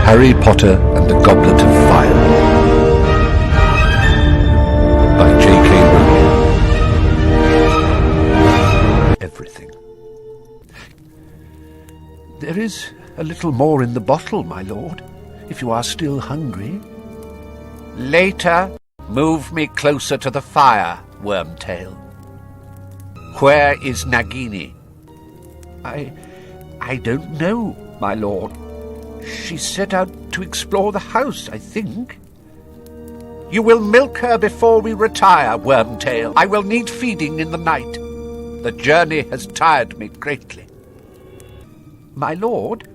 Harry Potter and the Goblet of Fire by J.K. Rowling. Everything. There is a little more in the bottle, my lord, if you are still hungry. Later, move me closer to the fire, Wormtail. Where is Nagini? I don't know, my lord. She set out to explore the house, I think. You will milk her before we retire, Wormtail. I will need feeding in the night. The journey has tired me greatly. My lord,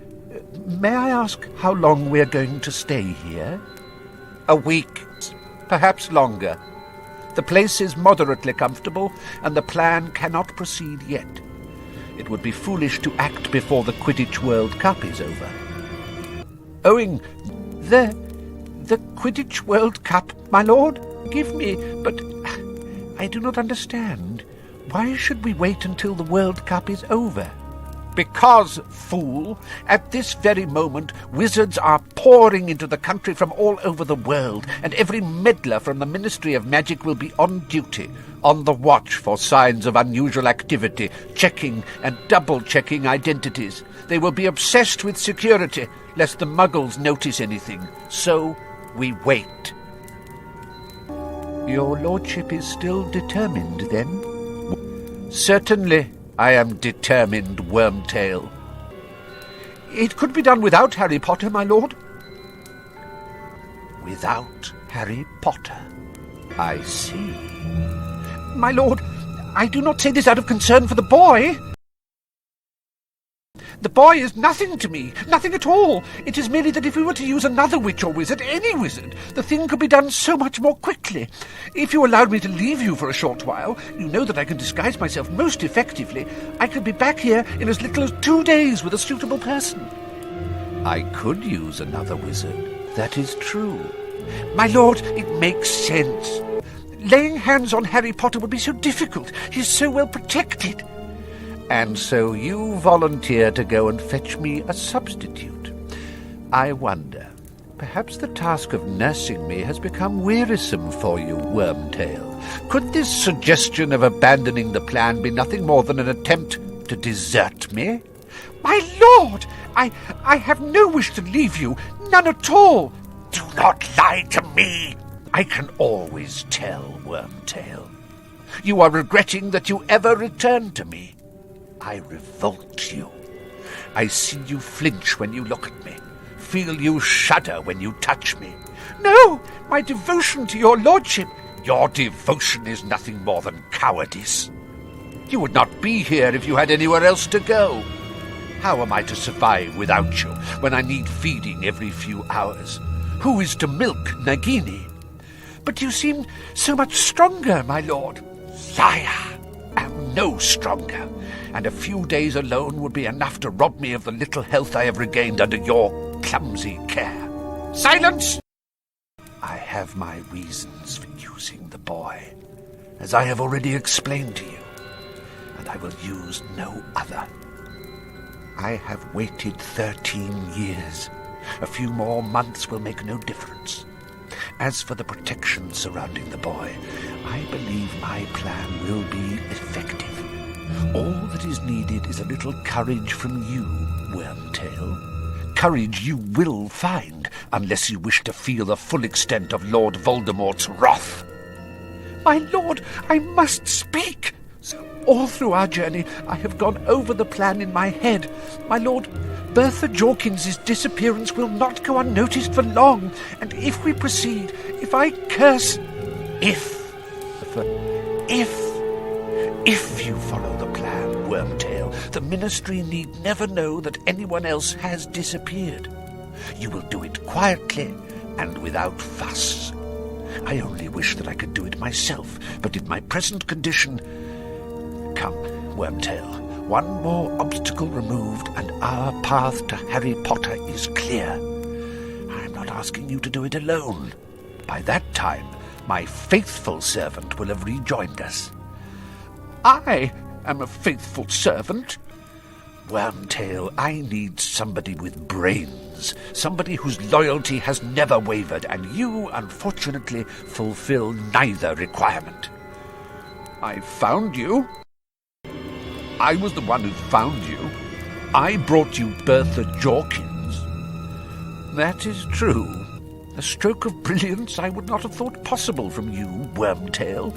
may I ask how long we're going to stay here? A week, perhaps longer. The place is moderately comfortable, and the plan cannot proceed yet. It would be foolish to act before the Quidditch World Cup is over. Owing the Quidditch World Cup, my lord? Give me, but I do not understand. Why should we wait until the World Cup is over? Because, fool, at this very moment wizards are pouring into the country from all over the world, and every meddler from the Ministry of Magic will be on duty, on the watch for signs of unusual activity, checking and double-checking identities. They will be obsessed with security, lest the Muggles notice anything. So we wait. Your lordship is still determined, then? Certainly. I am determined, Wormtail. It could be done without Harry Potter, my lord. Without Harry Potter? I see. My lord, I do not say this out of concern for the boy. The boy is nothing to me, nothing at all. It is merely that if we were to use another witch or wizard, any wizard, the thing could be done so much more quickly. If you allowed me to leave you for a short while, you know that I can disguise myself most effectively. I could be back here in as little as 2 days with a suitable person. I could use another wizard, that is true. My lord, it makes sense. Laying hands on Harry Potter would be so difficult. He's so well protected. And so you volunteer to go and fetch me a substitute. I wonder, perhaps the task of nursing me has become wearisome for you, Wormtail. Could this suggestion of abandoning the plan be nothing more than an attempt to desert me? My lord, I have no wish to leave you, none at all. Do not lie to me. I can always tell, Wormtail. You are regretting that you ever returned to me. I revolt you. I see you flinch when you look at me, feel you shudder when you touch me. No, my devotion to your lordship. Your devotion is nothing more than cowardice. You would not be here if you had anywhere else to go. How am I to survive without you when I need feeding every few hours? Who is to milk Nagini? But you seem so much stronger, my lord. Liar! I am no stronger, and a few days alone would be enough to rob me of the little health I have regained under your clumsy care. Silence! I have my reasons for using the boy, as I have already explained to you, and I will use no other. I have waited 13 years. A few more months will make no difference. As for the protection surrounding the boy, I believe my plan will be effective. All that is needed is a little courage from you, Wormtail. Courage you will find, unless you wish to feel the full extent of Lord Voldemort's wrath. My lord, I must speak. All through our journey, I have gone over the plan in my head. My lord, Bertha Jorkins's disappearance will not go unnoticed for long, and if we proceed, if I curse... If you follow the plan, Wormtail, the Ministry need never know that anyone else has disappeared. You will do it quietly and without fuss. I only wish that I could do it myself, but in my present condition... Come, Wormtail. One more obstacle removed, and our path to Harry Potter is clear. I am not asking you to do it alone. By that time, my faithful servant will have rejoined us. I am a faithful servant? Wormtail, I need somebody with brains, somebody whose loyalty has never wavered, and you, unfortunately, fulfill neither requirement. I found you. I was the one who found you. I brought you Bertha Jorkins. That is true. A stroke of brilliance I would not have thought possible from you, Wormtail.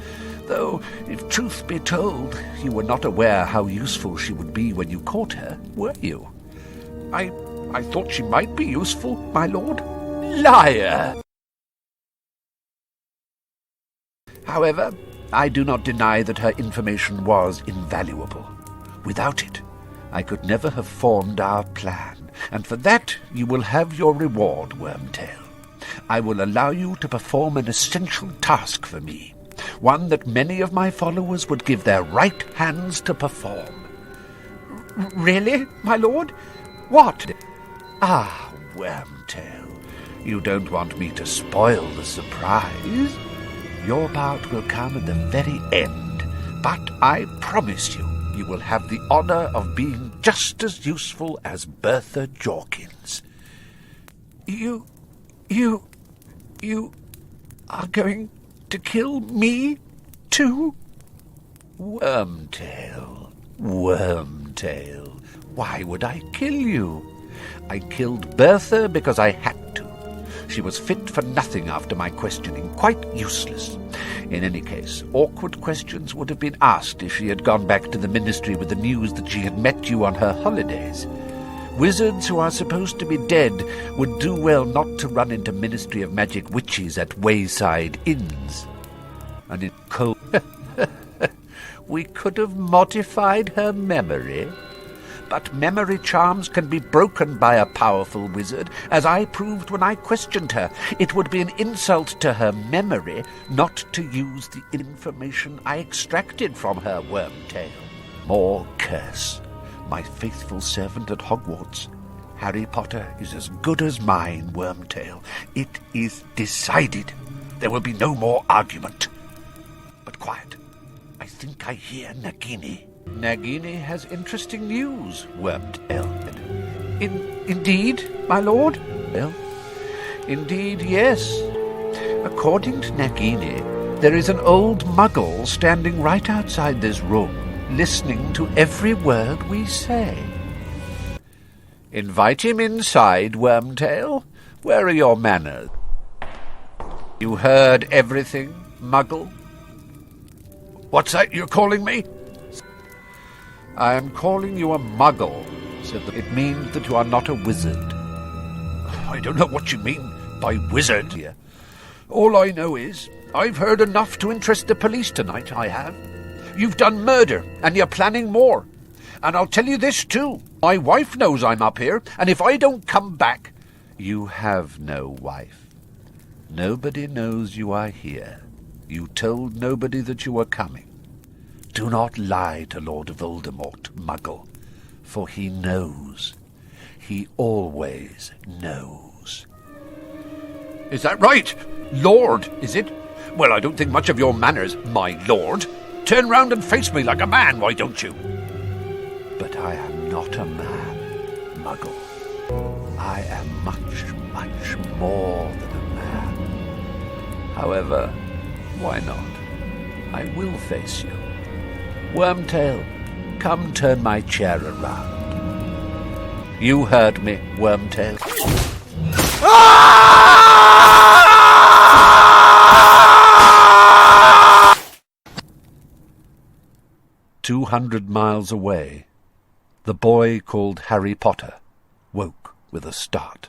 Though, if truth be told, you were not aware how useful she would be when you caught her, were you? I thought she might be useful, my lord. Liar! However, I do not deny that her information was invaluable. Without it, I could never have formed our plan, and for that you will have your reward, Wormtail. I will allow you to perform an essential task for me, one that many of my followers would give their right hands to perform. Really, my lord? What? Ah, Wormtail, you don't want me to spoil the surprise. Your part will come at the very end, but I promise you, you will have the honor of being just as useful as Bertha Jorkins. You are going to kill me, too? Wormtail, why would I kill you? I killed Bertha because I had to. She was fit for nothing after my questioning, quite useless. In any case, awkward questions would have been asked if she had gone back to the ministry with the news that she had met you on her holidays. Wizards who are supposed to be dead would do well not to run into Ministry of Magic witches at wayside inns. And in cold... We could have modified her memory. But memory charms can be broken by a powerful wizard, as I proved when I questioned her. It would be an insult to her memory not to use the information I extracted from her, Wormtail. More curse. My faithful servant at Hogwarts. Harry Potter is as good as mine, Wormtail. It is decided. There will be no more argument. But quiet. I think I hear Nagini. Nagini has interesting news, Wormtail. Indeed, my lord? Well, indeed, yes. According to Nagini, there is an old muggle standing right outside this room, listening to every word we say. Invite him inside, Wormtail. Where are your manners? You heard everything, muggle? What's that you're calling me? I am calling you a muggle, said the... It means that you are not a wizard. I don't know what you mean by wizard here. All I know is I've heard enough to interest the police tonight, I have. You've done murder, and you're planning more. And I'll tell you this, too. My wife knows I'm up here, and if I don't come back... You have no wife. Nobody knows you are here. You told nobody that you were coming. Do not lie to Lord Voldemort, muggle, for he knows. He always knows. Is that right? Lord, is it? Well, I don't think much of your manners, my lord. Turn round and face me like a man, why don't you? But I am not a man, muggle. I am much, much more than a man. However, why not? I will face you. Wormtail, come turn my chair around. You heard me, Wormtail. Ah! 200 miles away, the boy called Harry Potter woke with a start.